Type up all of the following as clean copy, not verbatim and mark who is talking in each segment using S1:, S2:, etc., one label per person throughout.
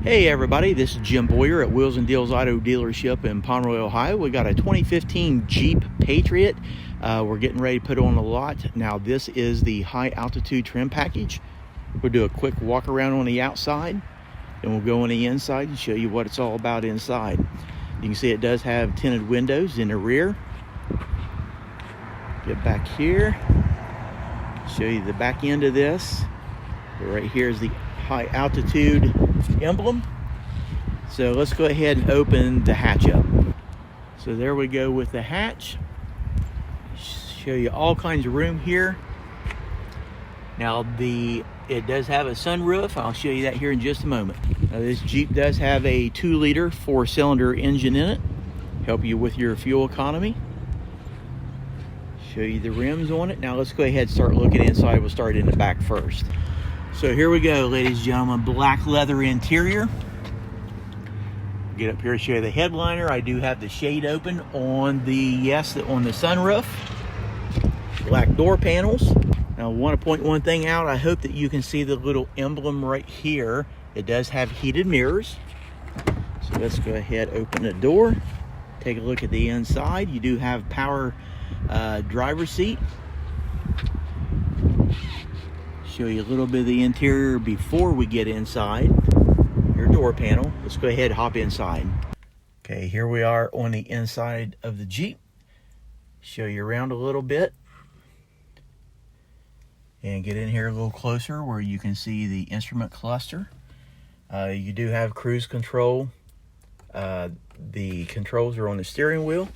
S1: Hey everybody, this is Jim Boyer at Wheels and Deals Auto Dealership in Pomeroy, Ohio. We got a 2015 Jeep Patriot. We're getting ready to put on the lot. Now this is the high altitude trim package. We'll do a quick walk around on the outside, then we'll go on the inside and show you what it's all about inside. You can see it does have tinted windows in the rear. Get back here, show you the back end of this. Right here is the high altitude emblem. So let's go ahead and open the hatch up. So there we go with the hatch. Show you all kinds of room here. Now it does have a sunroof. I'll show you that here in just a moment. Now this Jeep does have a 2-liter 4-cylinder engine in it. Help you with your fuel economy. Show you the rims on it. Now let's go ahead and start looking inside. We'll start in the back first. So here we go, ladies and gentlemen, black leather interior. Get up here to show you the headliner. I do have the shade open on the sunroof. Black door panels. Now I want to point one thing out. I hope that you can see the little emblem right here. It does have heated mirrors. So let's go ahead, open the door. Take a look at the inside. You do have power driver's seat. Show you a little bit of the interior before we get inside. Your door panel. Let's go ahead and hop inside. Okay, here we are on the inside of the Jeep. Show you around a little bit. And get in here a little closer where you can see the instrument cluster. You do have cruise control. The controls are on the steering wheel.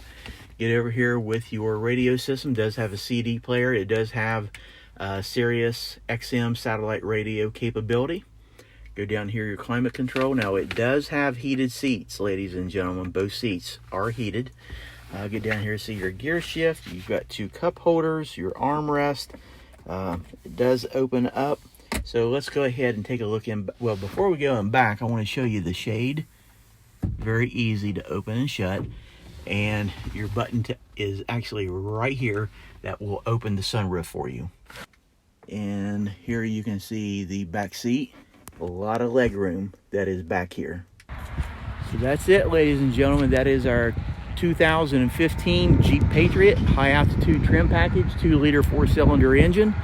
S1: Get over here with your radio system. It does have a CD player. It does have SiriusXM satellite radio capability. Go down here, your climate control. Now it does have heated seats, ladies and gentlemen. Both seats are heated. Get down here, see your gear shift. You've got 2 cup holders, your armrest. It does open up. So let's go ahead and take a look in. Well, before we go in back, I want to show you the shade. Very easy to open and shut. And your button is actually right here that will open the sunroof for you. And here you can see the back seat. A lot of leg room that is back here. So that's it, ladies and gentlemen. That is our 2015 Jeep Patriot high altitude trim package, 2-liter 4-cylinder engine,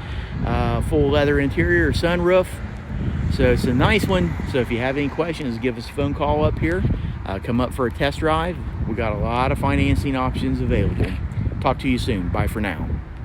S1: full leather interior, sunroof. So it's a nice one. So if you have any questions, give us a phone call up here. Come up for a test drive. We got a lot of financing options available. Talk to you soon. Bye for now.